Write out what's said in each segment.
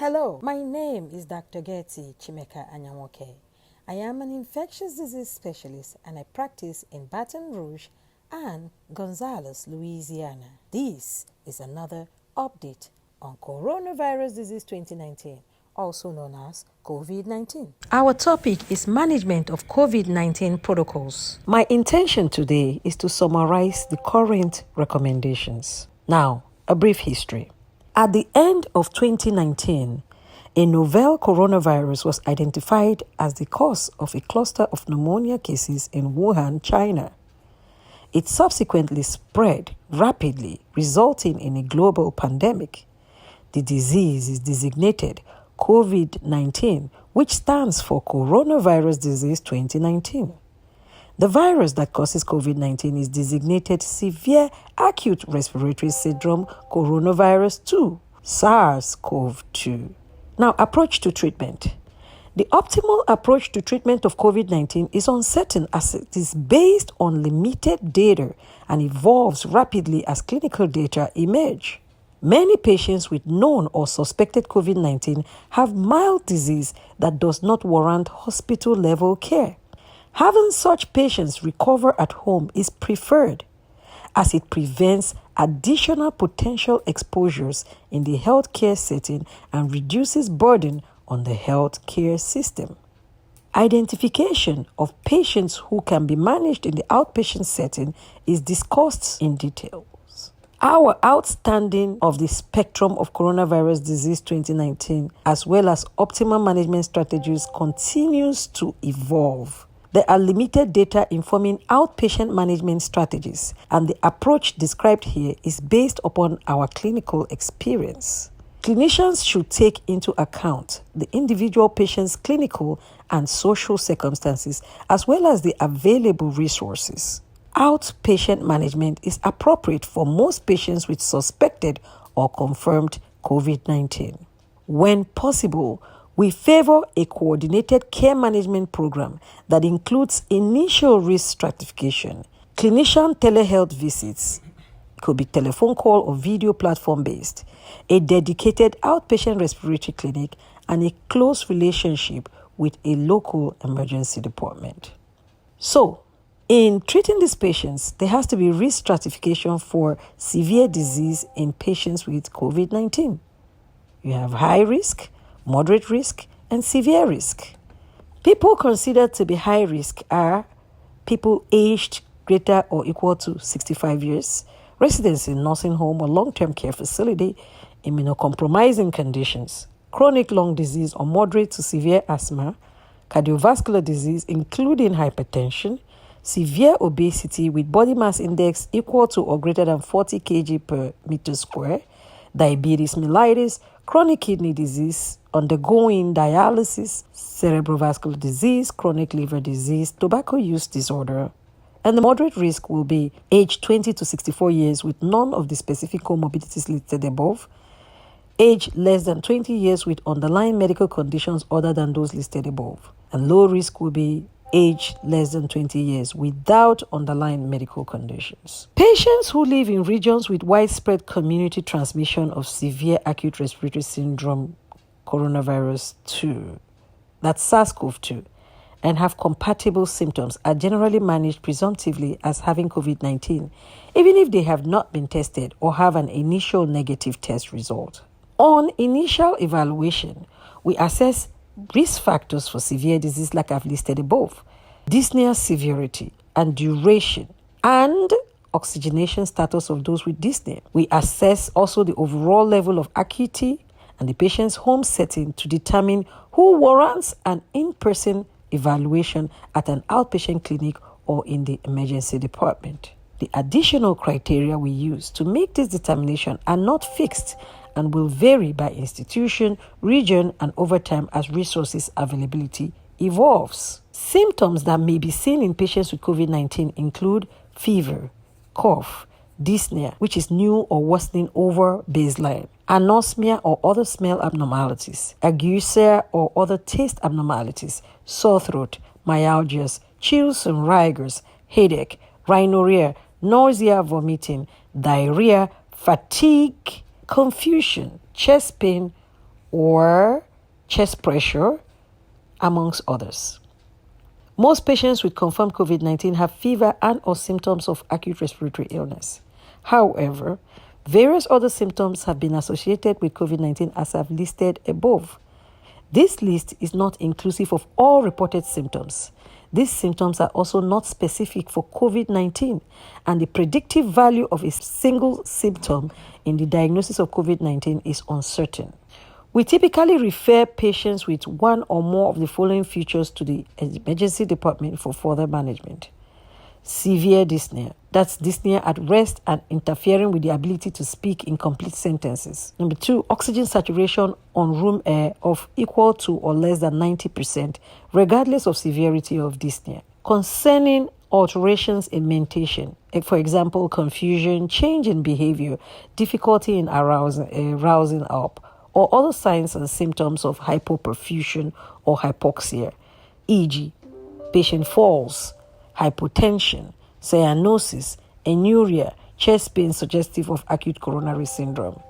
Hello, my name is Dr. Gertie Chimeka Anyanwoke. I am an infectious disease specialist and I practice in Baton Rouge and Gonzales, Louisiana. This is another update on coronavirus disease 2019, also known as COVID-19. Our topic is management of COVID-19 protocols. My intention today is to summarize the current recommendations. Now, a brief history. At the end of 2019, a novel coronavirus was identified as the cause of a cluster of pneumonia cases in Wuhan, China. It subsequently spread rapidly, resulting in a global pandemic. The disease is designated COVID-19, which stands for Coronavirus Disease 2019. The virus that causes COVID-19 is designated Severe Acute Respiratory Syndrome Coronavirus 2, SARS-CoV-2. Now, approach to treatment. The optimal approach to treatment of COVID-19 is uncertain as it is based on limited data and evolves rapidly as clinical data emerge. Many patients with known or suspected COVID-19 have mild disease that does not warrant hospital-level care. Having such patients recover at home is preferred as it prevents additional potential exposures in the healthcare setting and reduces burden on the healthcare system. Identification of patients who can be managed in the outpatient setting is discussed in detail. Our outstanding of the spectrum of coronavirus disease 2019 as well as optimal management strategies continues to evolve. There are limited data informing outpatient management strategies, and the approach described here is based upon our clinical experience. Clinicians should take into account the individual patient's clinical and social circumstances as well as the available resources. Outpatient management is appropriate for most patients with suspected or confirmed COVID-19. When possible, we favor a coordinated care management program that includes initial risk stratification, clinician telehealth visits, could be telephone call or video platform based, a dedicated outpatient respiratory clinic, and a close relationship with a local emergency department. So, in treating these patients, there has to be risk stratification for severe disease in patients with COVID-19. You have high risk, moderate risk, and severe risk. People considered to be high risk are people aged greater or equal to 65 years, residents in nursing home or long-term care facility, immunocompromising conditions, chronic lung disease or moderate to severe asthma, cardiovascular disease including hypertension, severe obesity with body mass index equal to or greater than 40 kg per meter square, diabetes mellitus, chronic kidney disease, undergoing dialysis, cerebrovascular disease, chronic liver disease, tobacco use disorder. And the moderate risk will be age 20 to 64 years with none of the specific comorbidities listed above, age less than 20 years with underlying medical conditions other than those listed above. And low risk will be age less than 20 years without underlying medical conditions. Patients who live in regions with widespread community transmission of severe acute respiratory syndrome coronavirus 2, that's SARS-CoV-2, and have compatible symptoms are generally managed presumptively as having COVID-19, even if they have not been tested or have an initial negative test result. On initial evaluation, we assess risk factors for severe disease like I've listed above, dyspnea severity and duration, and oxygenation status of those with dyspnea. We assess also the overall level of acuity and the patient's home setting to determine who warrants an in-person evaluation at an outpatient clinic or in the emergency department. The additional criteria we use to make this determination are not fixed and will vary by institution, region, and over time as resources availability evolves. Symptoms that may be seen in patients with COVID-19 include fever, cough, dyspnea, which is new or worsening over baseline, anosmia or other smell abnormalities, ageusia or other taste abnormalities, sore throat, myalgias, chills and rigors, headache, rhinorrhea, nausea, vomiting, diarrhea, fatigue, confusion, chest pain, or chest pressure, amongst others. Most patients with confirmed COVID-19 have fever and or symptoms of acute respiratory illness. However, various other symptoms have been associated with COVID-19 as I've listed above. This list is not inclusive of all reported symptoms. These symptoms are also not specific for COVID-19, and the predictive value of a single symptom in the diagnosis of COVID-19 is uncertain. We typically refer patients with one or more of the following features to the emergency department for further management. Severe dyspnea. That's dyspnea at rest and interfering with the ability to speak in complete sentences. Number 2, oxygen saturation on room air of equal to or less than 90%, regardless of severity of dyspnea. Concerning alterations in mentation, for example, confusion, change in behavior, difficulty in rousing up, or other signs and symptoms of hypoperfusion or hypoxia, e.g., patient falls, hypotension, cyanosis, anuria, chest pain suggestive of acute coronary syndrome.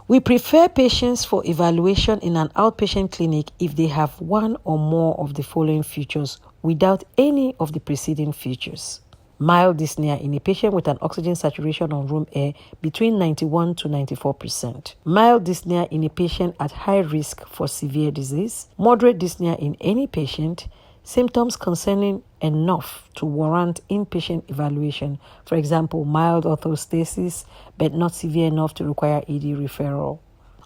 We prefer patients for evaluation in an outpatient clinic if they have one or more of the following features without any of the preceding features. Mild dyspnea in a patient with an oxygen saturation on room air between 91 to 94%. Mild dyspnea in a patient at high risk for severe disease. Moderate dyspnea in any patient. Symptoms concerning enough to warrant inpatient evaluation, for example, mild orthostasis, but not severe enough to require ED referral.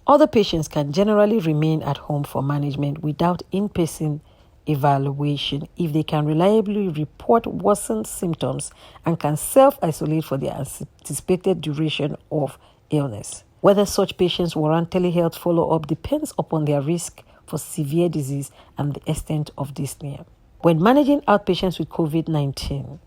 Other patients can generally remain at home for management without in-person evaluation if they can reliably report worsened symptoms and can self-isolate for the anticipated duration of illness. Whether such patients warrant telehealth follow-up depends upon their risk for severe disease and the extent of dyspnea. When managing outpatients with COVID-19,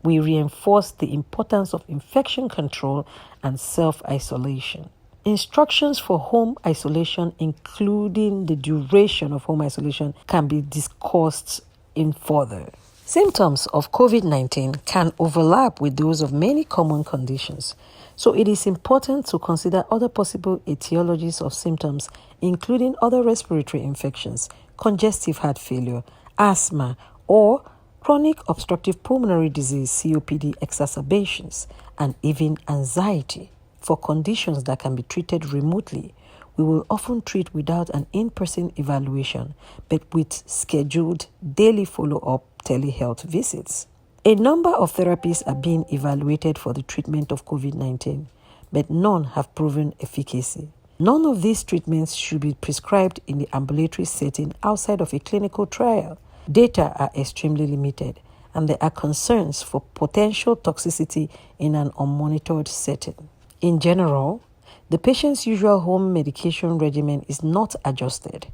we reinforce the importance of infection control and self-isolation. Instructions for home isolation, including the duration of home isolation, can be discussed in further. Symptoms of COVID-19 can overlap with those of many common conditions, so it is important to consider other possible etiologies of symptoms, including other respiratory infections, congestive heart failure, asthma, or chronic obstructive pulmonary disease (COPD) exacerbations, and even anxiety. For conditions that can be treated remotely, we will often treat without an in-person evaluation, but with scheduled daily follow-up telehealth visits. A number of therapies are being evaluated for the treatment of COVID-19, but none have proven efficacy. None of these treatments should be prescribed in the ambulatory setting outside of a clinical trial. Data are extremely limited, and there are concerns for potential toxicity in an unmonitored setting. In general, the patient's usual home medication regimen is not adjusted.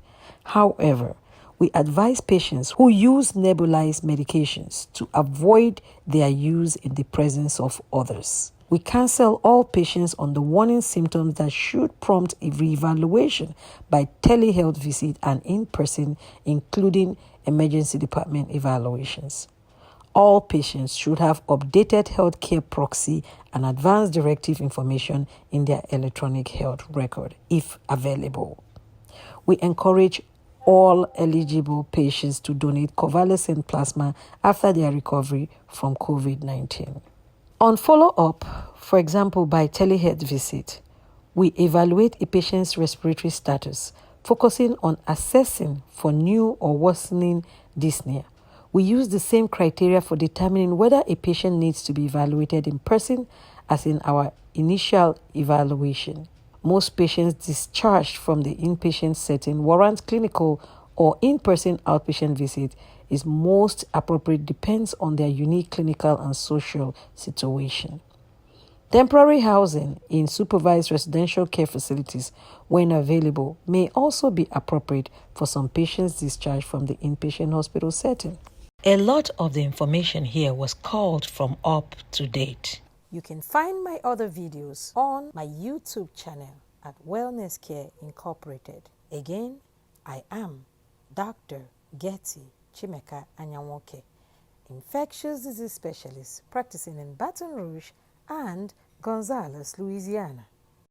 However, we advise patients who use nebulized medications to avoid their use in the presence of others. We counsel all patients on the warning symptoms that should prompt a reevaluation by telehealth visit and in-person, including emergency department evaluations. All patients should have updated healthcare proxy and advanced directive information in their electronic health record, if available. We encourage all eligible patients to donate convalescent plasma after their recovery from COVID-19. On follow-up, for example by telehealth visit, we evaluate a patient's respiratory status, focusing on assessing for new or worsening dyspnea. We use the same criteria for determining whether a patient needs to be evaluated in person as in our initial evaluation. Most patients discharged from the inpatient setting warrant clinical or in-person outpatient visit is most appropriate depends on their unique clinical and social situation. Temporary housing in supervised residential care facilities, when available, may also be appropriate for some patients discharged from the inpatient hospital setting. A lot of the information here was culled from up to date. You can find my other videos on my YouTube channel at Wellness Care Incorporated. Again, I am Dr. Gertie Chimeka Anyanwoke, infectious disease specialist practicing in Baton Rouge and Gonzales, Louisiana.